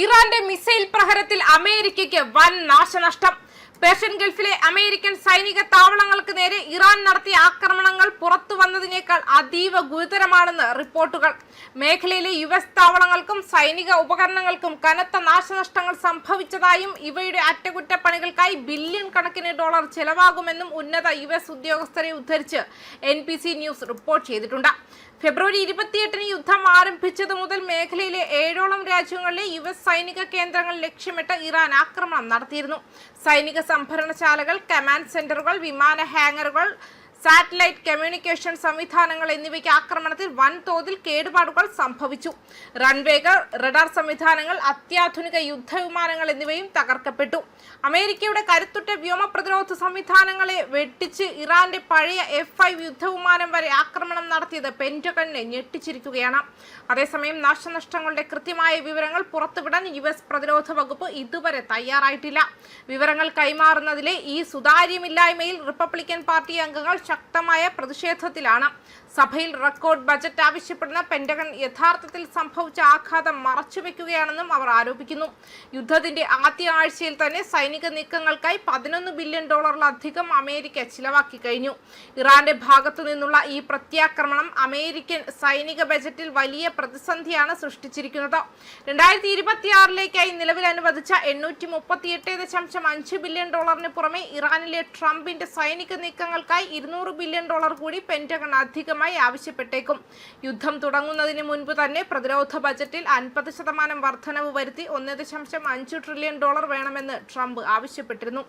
ഇറാന്റെ മിസൈൽ പ്രഹരത്തിൽ അമേരിക്കയ്ക്ക് വൻ നാശനഷ്ടം. പേർഷ്യൻ ഗൾഫിലെ അമേരിക്കൻ സൈനിക താവളങ്ങൾക്ക് നേരെ ഇറാൻ നടത്തിയ ആക്രമണങ്ങൾ പുറത്തു വന്നതിനേക്കാൾ അതീവ ഗുരുതരമാണെന്ന് റിപ്പോർട്ടുകൾ. മേഖലയിലെ US താവളങ്ങൾക്കും സൈനിക ഉപകരണങ്ങൾക്കും കനത്ത നാശനഷ്ടങ്ങൾ സംഭവിച്ചതായും ഇവയുടെ അറ്റകുറ്റപ്പണികൾക്കായി ബില്യൺ കണക്കിന് ഡോളർ ചെലവാകുമെന്നും ഉന്നത US ഉദ്യോഗസ്ഥരെ ഉദ്ധരിച്ച് NBC ന്യൂസ് റിപ്പോർട്ട് ചെയ്തിട്ടുണ്ട്. ഫെബ്രുവരി 28-ന് യുദ്ധം ആരംഭിച്ചതു മുതൽ മേഖലയിലെ 7ഓളം രാജ്യങ്ങളിലെ US സൈനിക കേന്ദ്രങ്ങൾ ലക്ഷ്യമിട്ട് ഇറാൻ ആക്രമണം നടത്തിയിരുന്നു. സൈനിക സംഭരണശാലകൾ, കമാൻഡ് സെന്ററുകൾ, വിമാന ഹാങ്ങറുകൾ, സാറ്റലൈറ്റ് കമ്മ്യൂണിക്കേഷൻ സംവിധാനങ്ങൾ എന്നിവയ്ക്ക് ആക്രമണത്തിൽ വൻതോതിൽ കേടുപാടുകൾ സംഭവിച്ചു. റൺവേകൾ, റഡാർ സംവിധാനങ്ങൾ, അത്യാധുനിക യുദ്ധവിമാനങ്ങൾ എന്നിവയും തകർക്കപ്പെട്ടു. അമേരിക്കയുടെ കരുത്തുറ്റ വ്യോമ പ്രതിരോധ സംവിധാനങ്ങളെ വെട്ടിച്ച് ഇറാന്റെ പഴയ F-5 യുദ്ധവിമാനം വരെ ആക്രമണം നടത്തിയത് പെന്റഗണിനെ ഞെട്ടിച്ചിരിക്കുകയാണ്. അതേസമയം നാശനഷ്ടങ്ങളുടെ കൃത്യമായ വിവരങ്ങൾ പുറത്തുവിടാൻ US പ്രതിരോധ വകുപ്പ് ഇതുവരെ തയ്യാറായിട്ടില്ല. വിവരങ്ങൾ കൈമാറുന്നതിലെ ഈ സുതാര്യമില്ലായ്മയിൽ റിപ്പബ്ലിക്കൻ പാർട്ടി അംഗങ്ങൾ ശക്തമായ പ്രതിഷേധത്തിലാണ്. സഭയിൽ റെക്കോർഡ് ബജറ്റ് ആവശ്യപ്പെടുന്ന പെന്റഗൺ യഥാർത്ഥത്തിൽ സംഭവിച്ച ആഘാതം മറച്ചുവെക്കുകയാണെന്നും അവർ ആരോപിക്കുന്നു. യുദ്ധത്തിന്റെ ആദ്യ ആഴ്ചയിൽ തന്നെ സൈനിക നീക്കങ്ങൾക്കായി $11 ബില്യൺ അമേരിക്ക ചിലവാക്കി കഴിഞ്ഞു. ഇറാന്റെ ഭാഗത്തു നിന്നുള്ള ഈ പ്രത്യാക്രമണം അമേരിക്കൻ സൈനിക ബജറ്റിൽ വലിയ പ്രതിസന്ധിയാണ് സൃഷ്ടിച്ചിരിക്കുന്നത്. 2026-ലേക്കായി നിലവിൽ അനുവദിച്ച $838.5 ബില്യൺ പുറമെ ഇറാനിലെ ട്രംപിന്റെ സൈനിക നീക്കങ്ങൾക്കായി $200 ബില്യൺ കൂടി പെന്റഗൺ അധികമായി ആവശ്യപ്പെട്ടേക്കും. യുദ്ധം തുടങ്ങുന്നതിന് മുൻപ് തന്നെ പ്രതിരോധ ബജറ്റിൽ 50% വർധനവ് വരുത്തി $1.5 ട്രില്യൺ വേണമെന്ന് ട്രംപ് ആവശ്യപ്പെട്ടിരുന്നു.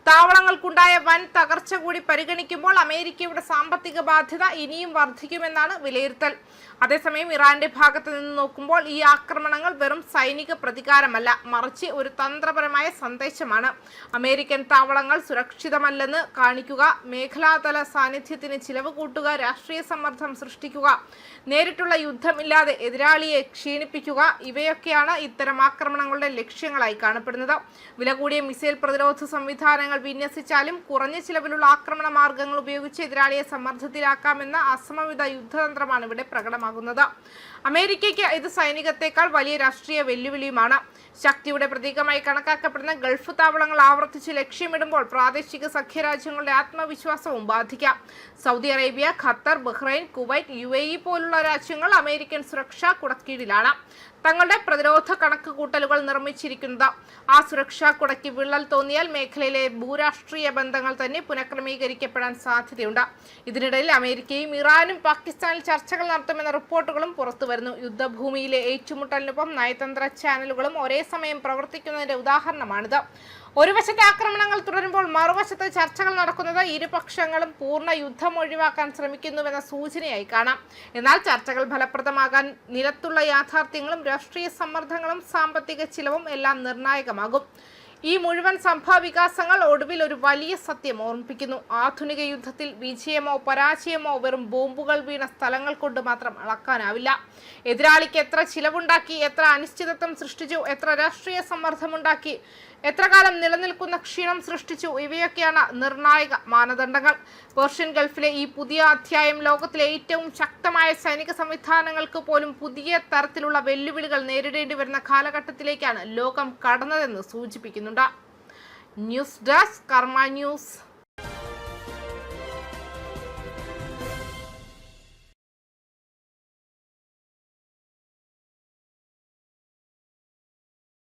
താവളങ്ങൾക്കുണ്ടായ വൻ തകർച്ച കൂടി പരിഗണിക്കുമ്പോൾ അമേരിക്കയുടെ സാമ്പത്തിക ബാധ്യത ഇനിയും വർദ്ധിക്കുമെന്നാണ് വിലയിരുത്തൽ. അതേസമയം ഇറാന്റെ ഭാഗത്ത് നിന്ന് നോക്കുമ്പോൾ ഈ ആക്രമണങ്ങൾ വെറും സൈനിക പ്രതികാരമല്ല, മറിച്ച് ഒരു തന്ത്രപരമായ സന്ദേശമാണ്. അമേരിക്കൻ താവളങ്ങൾ സുരക്ഷിതമല്ലെന്ന് കാണിക്കുക, മേഖലാതല സാന്നിധ്യത്തിന് ചിലവ് കൂട്ടുക, രാഷ്ട്രീയ സമ്മർദ്ദം സൃഷ്ടിക്കുക, നേരിട്ടുള്ള യുദ്ധമില്ലാതെ എതിരാളിയെ ക്ഷീണിപ്പിക്കുക, ഇവയൊക്കെയാണ് ഇത്തരം ആക്രമണങ്ങളുടെ ലക്ഷ്യങ്ങളായി കാണപ്പെടുന്നത്. വില കൂടിയ മിസൈൽ പ്രതിരോധ സംവിധാനങ്ങൾ വിന്യസിച്ചാലും കുറഞ്ഞ ചിലവിലുള്ള ആക്രമണ മാർഗങ്ങൾ ഉപയോഗിച്ച് എതിരാളിയെ സമ്മർദ്ദത്തിലാക്കാമെന്ന അസമമിത യുദ്ധതന്ത്രമാണ് ഇവിടെ പ്രകടമാകുന്നത്. അമേരിക്കയ്ക്ക് ഇത് സൈനികത്തെക്കാൾ വലിയ രാഷ്ട്രീയ വെല്ലുവിളിയുമാണ്. ശക്തിയുടെ പ്രതീകമായി കണക്കാക്കപ്പെടുന്ന ഗൾഫ് താവളങ്ങൾ ആവർത്തിച്ച് ലക്ഷ്യമിടുമ്പോൾ പ്രാദേശിക സഖ്യരാജ്യങ്ങളുടെ ആത്മവിശ്വാസവും ബാധിക്കാം. Saudi Arabia, Qatar, Bahrain, Kuwait, UAE പോലുള്ള രാജ്യങ്ങൾ അമേരിക്കൻ സുരക്ഷാ കുടക്കീഴിലാണ് തങ്ങളുടെ പ്രതിരോധ കണക്കുകൂട്ടലുകൾ നിർമ്മിച്ചിരിക്കുന്നത്. ആ സുരക്ഷാ കുടയ്ക്ക് വിള്ളൽ തോന്നിയാൽ മേഖലയിലെ ഭൂരാഷ്ട്രീയ ബന്ധങ്ങൾ തന്നെ പുനഃക്രമീകരിക്കപ്പെടാൻ സാധ്യതയുണ്ട്. ഇതിനിടയിൽ അമേരിക്കയും ഇറാനും പാകിസ്ഥാനിൽ ചർച്ചകൾ നടത്തുമെന്ന റിപ്പോർട്ടുകളും പുറത്തുവരുന്നു. യുദ്ധഭൂമിയിലെ ഏറ്റുമുട്ടലിനൊപ്പം നയതന്ത്ര ചാനലുകളും ഒരേ സമയം പ്രവർത്തിക്കുന്നതിന്റെ ഉദാഹരണമാണിത്. ഒരു വശത്തെ ആക്രമണങ്ങൾ തുടരുമ്പോൾ മറുവശത്ത് ചർച്ചകൾ നടക്കുന്നത് ഇരുപക്ഷങ്ങളും പൂർണ്ണ യുദ്ധം ഒഴിവാക്കാൻ ശ്രമിക്കുന്നുവെന്ന സൂചനയായി കാണാം. എന്നാൽ ചർച്ചകൾ ഫലപ്രദമാകാൻ നിലത്തുള്ള യാഥാർത്ഥ്യങ്ങളും രാഷ്ട്രീയ സമ്മർദ്ദങ്ങളും സാമ്പത്തിക ചിലവും എല്ലാം നിർണായകമാകും. ഈ മുഴുവൻ സംഭവവികാസങ്ങൾ ഒടുവിൽ ഒരു വലിയ സത്യം ഓർമ്മിപ്പിക്കുന്നു. ആധുനിക യുദ്ധത്തിൽ വിജയമോ പരാജയമോ വെറും ബോംബുകൾ വീണ സ്ഥലങ്ങൾ കൊണ്ട് മാത്രം അളക്കാനാവില്ല. എതിരാളിക്ക് എത്ര ചിലവുണ്ടാക്കി, എത്ര അനിശ്ചിതത്വം സൃഷ്ടിച്ചു, എത്ര രാഷ്ട്രീയ സമ്മർദ്ദമുണ്ടാക്കി, എത്ര കാലം നിലനിൽക്കുന്ന ക്ഷീണം സൃഷ്ടിച്ചു, ഇവയൊക്കെയാണ് നിർണായക മാനദണ്ഡങ്ങൾ. പേർഷ്യൻ ഗൾഫിലെ ഈ പുതിയ അധ്യായം ലോകത്തിലെ ഏറ്റവും ശക്തമായ സൈനിക സംവിധാനങ്ങൾക്ക് പോലും പുതിയ തരത്തിലുള്ള വെല്ലുവിളികൾ നേരിടേണ്ടി വരുന്ന കാലഘട്ടത്തിലേക്കാണ് ലോകം കടന്നതെന്ന് സൂചിപ്പിക്കുന്നുണ്ട്. ന്യൂസ് ഡെസ്ക് കർമ്മ ന്യൂസ്.